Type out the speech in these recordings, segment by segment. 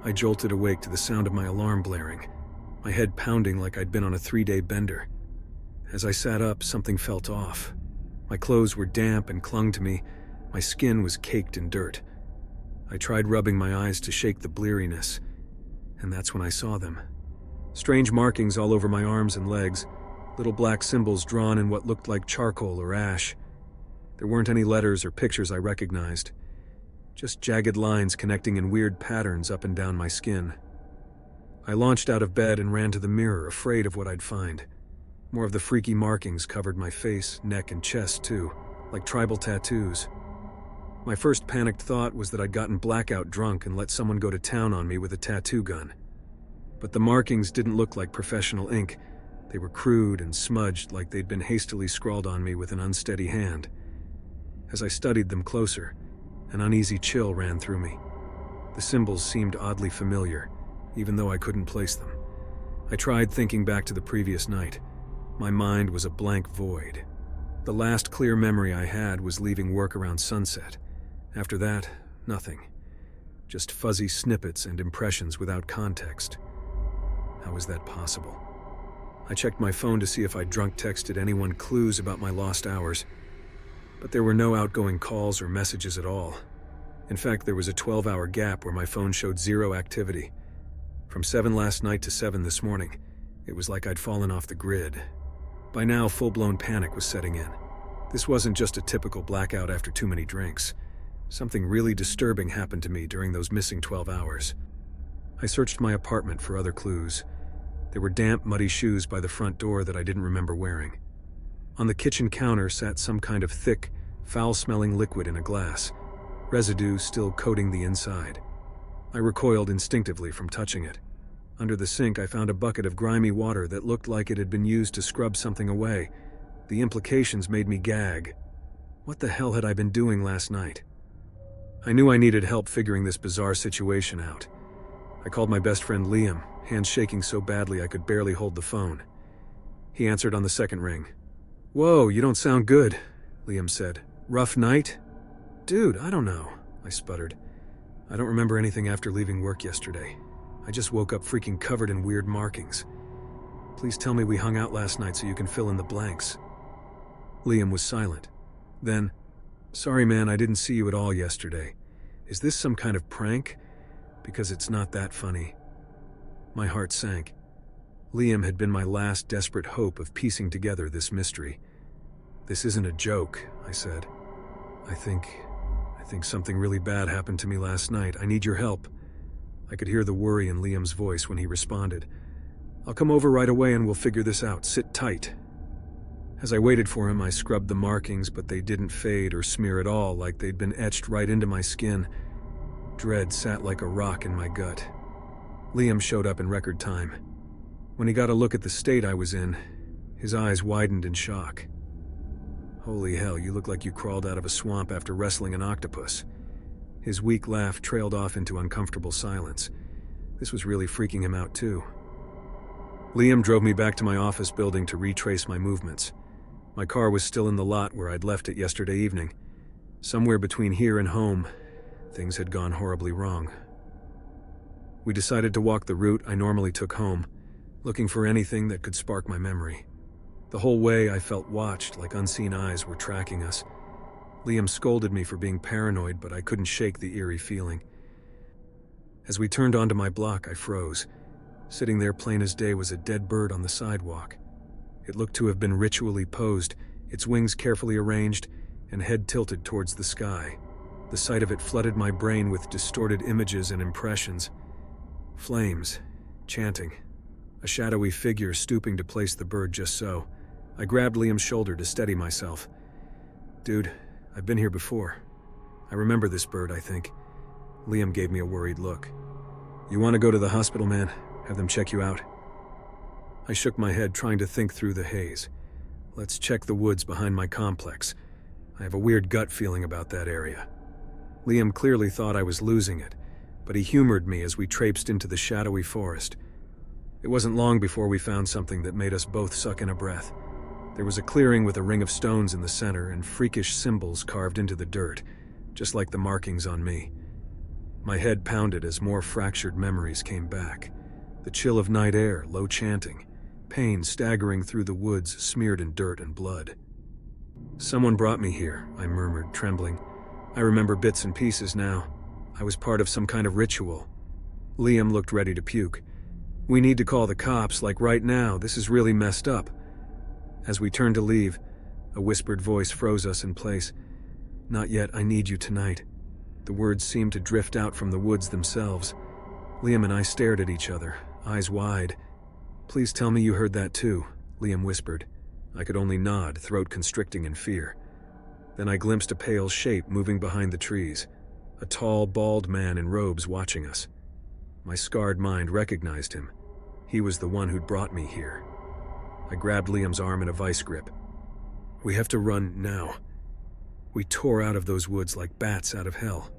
I jolted awake to the sound of my alarm blaring, my head pounding like I'd been on a 3-day bender. As I sat up, something felt off. My clothes were damp and clung to me. My skin was caked in dirt. I tried rubbing my eyes to shake the bleariness, and that's when I saw them. Strange markings all over my arms and legs, little black symbols drawn in what looked like charcoal or ash. There weren't any letters or pictures I recognized, just jagged lines connecting in weird patterns up and down my skin. I launched out of bed and ran to the mirror, afraid of what I'd find. More of the freaky markings covered my face, neck, and chest too, like tribal tattoos. My first panicked thought was that I'd gotten blackout drunk and let someone go to town on me with a tattoo gun. But the markings didn't look like professional ink. They were crude and smudged, like they'd been hastily scrawled on me with an unsteady hand. As I studied them closer, an uneasy chill ran through me. The symbols seemed oddly familiar, even though I couldn't place them. I tried thinking back to the previous night. My mind was a blank void. The last clear memory I had was leaving work around sunset. After that, nothing. Just fuzzy snippets and impressions without context. How was that possible? I checked my phone to see if I'd drunk texted anyone clues about my lost hours, but there were no outgoing calls or messages at all. In fact, there was a 12-hour gap where my phone showed zero activity. From 7 last night to 7 this morning, it was like I'd fallen off the grid. By now, full-blown panic was setting in. This wasn't just a typical blackout after too many drinks. Something really disturbing happened to me during those missing 12 hours. I searched my apartment for other clues. There were damp, muddy shoes by the front door that I didn't remember wearing. On the kitchen counter sat some kind of thick, foul-smelling liquid in a glass, residue still coating the inside. I recoiled instinctively from touching it. Under the sink, I found a bucket of grimy water that looked like it had been used to scrub something away. The implications made me gag. What the hell had I been doing last night? I knew I needed help figuring this bizarre situation out. I called my best friend Liam, hands shaking so badly I could barely hold the phone. He answered on the second ring. "Whoa, you don't sound good," Liam said. "Rough night?" "Dude, I don't know," I sputtered. "I don't remember anything after leaving work yesterday. I just woke up freaking covered in weird markings. Please tell me we hung out last night so you can fill in the blanks." Liam was silent. Then, "Sorry man, I didn't see you at all yesterday. Is this some kind of prank? Because it's not that funny." My heart sank. Liam had been my last desperate hope of piecing together this mystery. "This isn't a joke," I said. I think something really bad happened to me last night. I need your help." I could hear the worry in Liam's voice when he responded. "I'll come over right away and we'll figure this out. Sit tight." As I waited for him, I scrubbed the markings, but they didn't fade or smear at all, like they'd been etched right into my skin. Dread sat like a rock in my gut. Liam showed up in record time. When he got a look at the state I was in, his eyes widened in shock. "Holy hell, you look like you crawled out of a swamp after wrestling an octopus." His weak laugh trailed off into uncomfortable silence. This was really freaking him out too. Liam drove me back to my office building to retrace my movements. My car was still in the lot where I'd left it yesterday evening. Somewhere between here and home, things had gone horribly wrong. We decided to walk the route I normally took home, looking for anything that could spark my memory. The whole way I felt watched, like unseen eyes were tracking us. Liam scolded me for being paranoid, but I couldn't shake the eerie feeling. As we turned onto my block, I froze. Sitting there plain as day was a dead bird on the sidewalk. It looked to have been ritually posed, its wings carefully arranged, and head tilted towards the sky. The sight of it flooded my brain with distorted images and impressions. Flames, chanting, a shadowy figure stooping to place the bird just so. I grabbed Liam's shoulder to steady myself. "Dude, I've been here before. I remember this bird, I think." Liam gave me a worried look. "You want to go to the hospital, man? Have them check you out?" I shook my head, trying to think through the haze. "Let's check the woods behind my complex. I have a weird gut feeling about that area." Liam clearly thought I was losing it, but he humored me as we traipsed into the shadowy forest. It wasn't long before we found something that made us both suck in a breath. There was a clearing with a ring of stones in the center and freakish symbols carved into the dirt, just like the markings on me. My head pounded as more fractured memories came back. The chill of night air, low chanting, pain staggering through the woods smeared in dirt and blood. "Someone brought me here," I murmured, trembling. "I remember bits and pieces now. I was part of some kind of ritual." Liam looked ready to puke. "We need to call the cops, like right now. This is really messed up." As we turned to leave, a whispered voice froze us in place. "Not yet, I need you tonight." The words seemed to drift out from the woods themselves. Liam and I stared at each other, eyes wide. "Please tell me you heard that too," Liam whispered. I could only nod, throat constricting in fear. Then I glimpsed a pale shape moving behind the trees, a tall, bald man in robes watching us. My scarred mind recognized him. He was the one who'd brought me here. I grabbed Liam's arm in a vice grip. "We have to run now." We tore out of those woods like bats out of hell,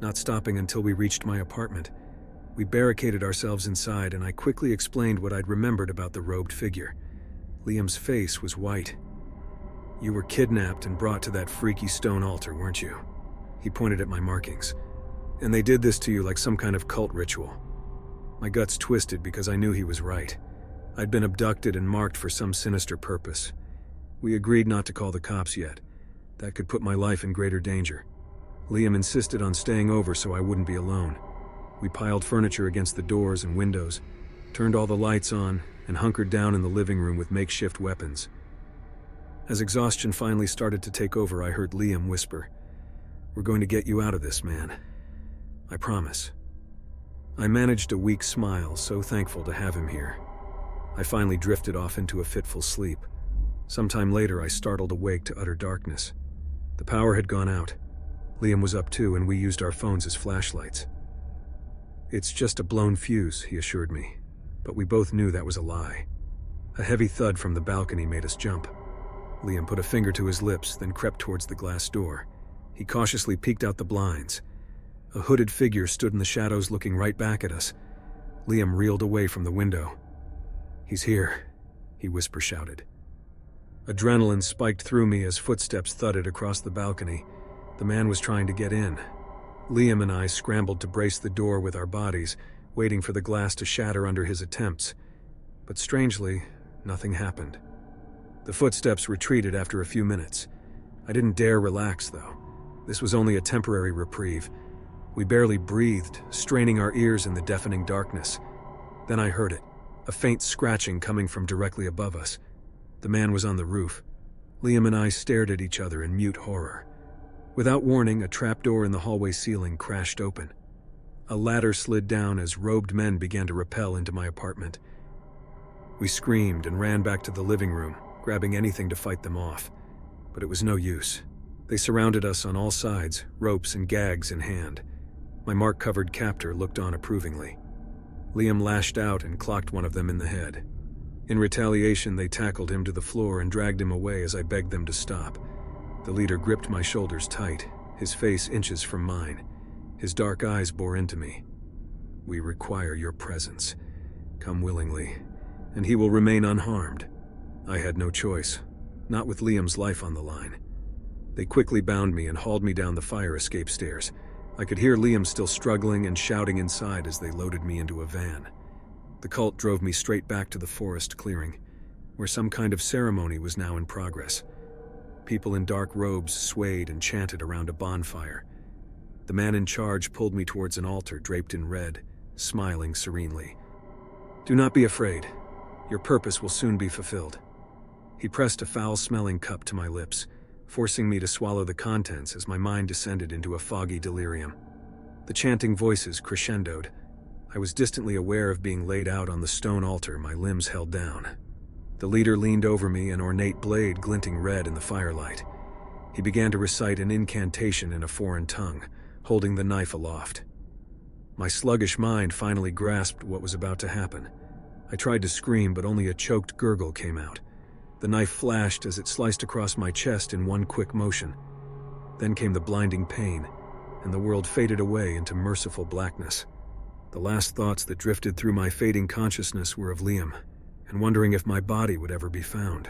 not stopping until we reached my apartment. We barricaded ourselves inside, and I quickly explained what I'd remembered about the robed figure. Liam's face was white. "You were kidnapped and brought to that freaky stone altar, weren't you?" He pointed at my markings. "And they did this to you like some kind of cult ritual." My guts twisted because I knew he was right. I'd been abducted and marked for some sinister purpose. We agreed not to call the cops yet. That could put my life in greater danger. Liam insisted on staying over so I wouldn't be alone. We piled furniture against the doors and windows, turned all the lights on, and hunkered down in the living room with makeshift weapons. As exhaustion finally started to take over, I heard Liam whisper, "We're going to get you out of this, man. I promise." I managed a weak smile, so thankful to have him here. I finally drifted off into a fitful sleep. Sometime later, I startled awake to utter darkness. The power had gone out. Liam was up too, and we used our phones as flashlights. "It's just a blown fuse," he assured me, but we both knew that was a lie. A heavy thud from the balcony made us jump. Liam put a finger to his lips, then crept towards the glass door. He cautiously peeked out the blinds. A hooded figure stood in the shadows looking right back at us. Liam reeled away from the window. "He's here," he whisper-shouted. Adrenaline spiked through me as footsteps thudded across the balcony. The man was trying to get in. Liam and I scrambled to brace the door with our bodies, waiting for the glass to shatter under his attempts. But strangely, nothing happened. The footsteps retreated after a few minutes. I didn't dare relax, though. This was only a temporary reprieve. We barely breathed, straining our ears in the deafening darkness. Then I heard it, a faint scratching coming from directly above us. The man was on the roof. Liam and I stared at each other in mute horror. Without warning, a trapdoor in the hallway ceiling crashed open. A ladder slid down as robed men began to rappel into my apartment. We screamed and ran back to the living room, grabbing anything to fight them off. But it was no use. They surrounded us on all sides, ropes and gags in hand. My mark-covered captor looked on approvingly. Liam lashed out and clocked one of them in the head. In retaliation, they tackled him to the floor and dragged him away as I begged them to stop. The leader gripped my shoulders tight, his face inches from mine. His dark eyes bore into me. "We require your presence. Come willingly, and he will remain unharmed." I had no choice, not with Liam's life on the line. They quickly bound me and hauled me down the fire escape stairs. I could hear Liam still struggling and shouting inside as they loaded me into a van. The cult drove me straight back to the forest clearing, where some kind of ceremony was now in progress. People in dark robes swayed and chanted around a bonfire. The man in charge pulled me towards an altar draped in red, smiling serenely. "Do not be afraid. Your purpose will soon be fulfilled." He pressed a foul-smelling cup to my lips, forcing me to swallow the contents as my mind descended into a foggy delirium. The chanting voices crescendoed. I was distantly aware of being laid out on the stone altar, my limbs held down. The leader leaned over me, an ornate blade glinting red in the firelight. He began to recite an incantation in a foreign tongue, holding the knife aloft. My sluggish mind finally grasped what was about to happen. I tried to scream, but only a choked gurgle came out. The knife flashed as it sliced across my chest in one quick motion. Then came the blinding pain, and the world faded away into merciful blackness. The last thoughts that drifted through my fading consciousness were of Liam, and wondering if my body would ever be found.